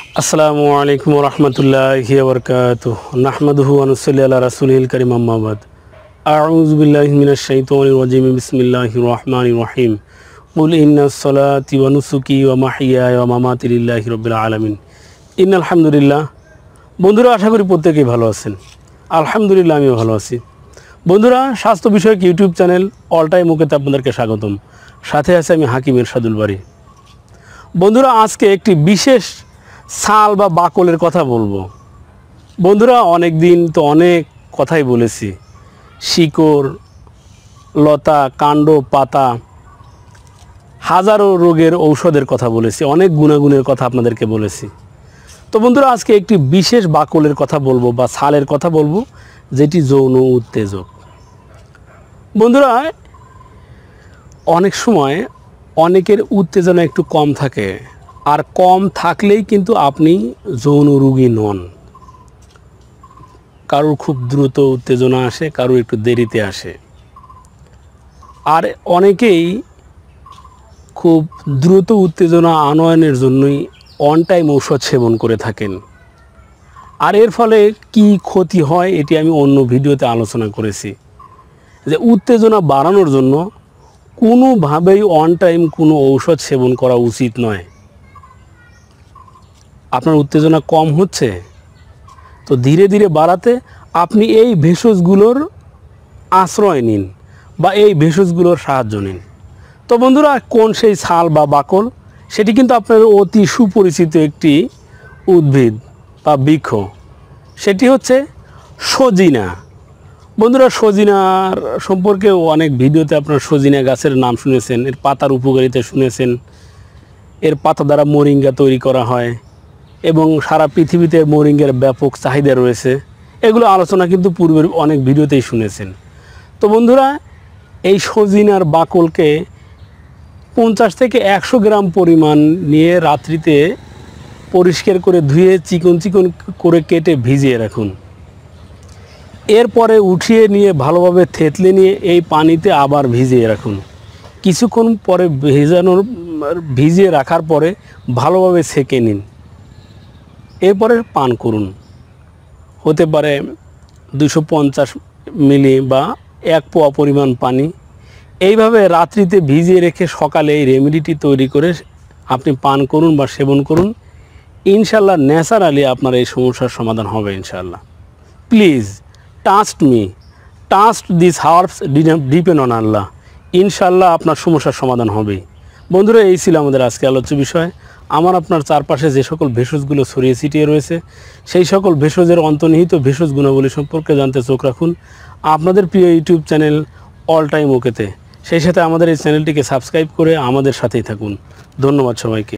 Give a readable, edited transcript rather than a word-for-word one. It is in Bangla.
আসসালামু আলাইকুম রহমতুল্লাহি ওয়া বারাকাতুহু নাহমাদুহু ওয়া নুসাল্লি আলা রাসূলিল কারীম আম্মা বাদ আউযু বিল্লাহি মিনাশ শাইতানির রাজিম বিসমিল্লাহির রহমানির রহিম কুল ইন্নাস সালাতি ওয়া নুসুকি ওয়া মাহইয়ায়া ওয়া মামাতি লিল্লাহি রাব্বিল আলামিন ইন্নাল হামদুলিল্লাহ। বন্ধুরা, আশা করি প্রত্যেকেই ভালো আছেন। আলহামদুলিল্লাহ, আমিও ভালো আছি। বন্ধুরা, স্বাস্থ্য বিষয়ক ইউটিউব চ্যানেল অল টাইম ওকেতে আপনাদেরকে স্বাগতম। সাথে আছে আমি হাকিম এরশাদুল বারী। বন্ধুরা, আজকে একটি বিশেষ ছাল বা বাকলের কথা বলবো। বন্ধুরা, অনেক দিন তো অনেক কথাই বলেছি, শিকড়, লতা, কাণ্ড, পাতা, হাজারো রোগের ঔষধের কথা বলেছি, অনেক গুণাগুণের কথা আপনাদেরকে বলেছি। তো বন্ধুরা, আজকে একটি বিশেষ বাকলের কথা বলবো বা ছালের কথা বলবো, যেটি যৌন উত্তেজক। বন্ধুরা, অনেক সময় অনেকের উত্তেজনা একটু কম থাকে, আর কম থাকলেই কিন্তু আপনি যৌন রোগী নন। কারোর খুব দ্রুত উত্তেজনা আসে, কারোর একটু দেরিতে আসে, আর অনেকেই খুব দ্রুত উত্তেজনা আনয়নের জন্যই অন টাইম ঔষধ সেবন করে থাকেন। আর এর ফলে কি ক্ষতি হয় এটি আমি অন্য ভিডিওতে আলোচনা করেছি, যে উত্তেজনা বাড়ানোর জন্য কোনোভাবেই অন টাইম কোনো ঔষধ সেবন করা উচিত নয়। আপনার উত্তেজনা কম হচ্ছে, তো ধীরে ধীরে বাড়াতে আপনি এই ভেষজগুলোর আশ্রয় নিন বা এই ভেষজগুলোর সাহায্য নিন। তো বন্ধুরা, কোন সেই ছাল বা বাকল, সেটি কিন্তু আপনার অতি সুপরিচিত একটি উদ্ভিদ বা বৃক্ষ, সেটি হচ্ছে সজিনা। বন্ধুরা, সজিনার সম্পর্কে অনেক ভিডিওতে আপনার সজিনা গাছের নাম শুনেছেন, এর পাতার উপকারিতা শুনেছেন। এর পাতা দ্বারা মোরিঙ্গা তৈরি করা হয় এবং সারা পৃথিবীতে মোরিঙ্গার ব্যাপক চাহিদা রয়েছে। এগুলো আলোচনা কিন্তু পূর্বের অনেক ভিডিওতেই শুনেছেন। তো বন্ধুরা, এই সজিনার বাকলকে 50 থেকে 100 গ্রাম পরিমাণ নিয়ে রাত্রিতে পরিষ্কার করে ধুয়ে চিকন চিকন করে কেটে ভিজিয়ে রাখুন। এরপরে উঠিয়ে নিয়ে ভালোভাবে থেতলে নিয়ে এই পানিতে আবার ভিজিয়ে রাখুন। কিছুক্ষণ পরে ভিজিয়ে রাখার পরে ভালোভাবে ছেঁকে নিন, এরপরে পান করুন। হতে পারে 250 মিলি বা 1 পোয়া পরিমাণ পানি। এইভাবে রাত্রিতে ভিজিয়ে রেখে সকালে এই রেমেডিটি তৈরি করে আপনি পান করুন বা সেবন করুন। ইনশাল্লাহ ন্যাচারালি আপনার এই সমস্যার সমাধান হবে ইনশাল্লাহ। Please trust me, trust this herbs, depend on Allah. ইনশাল্লাহ আপনার সমস্যার সমাধান হবেই। বন্ধুরা, এই ছিল আমাদের আজকে আলোচ্য বিষয়। আমার আপনার চারপাশে যে সকল ভেষজগুলো ছড়িয়ে ছিটিয়ে রয়েছে, সেই সকল ভেষজের অন্তর্নিহিত ভেষজ গুণাবলী সম্পর্কে জানতে চোখ রাখুন আপনাদের প্রিয় ইউটিউব চ্যানেল অল টাইম ওকেতে। সেই সাথে আমাদের এই চ্যানেলটিকে সাবস্ক্রাইব করে আমাদের সাথেই থাকুন। ধন্যবাদ সবাইকে।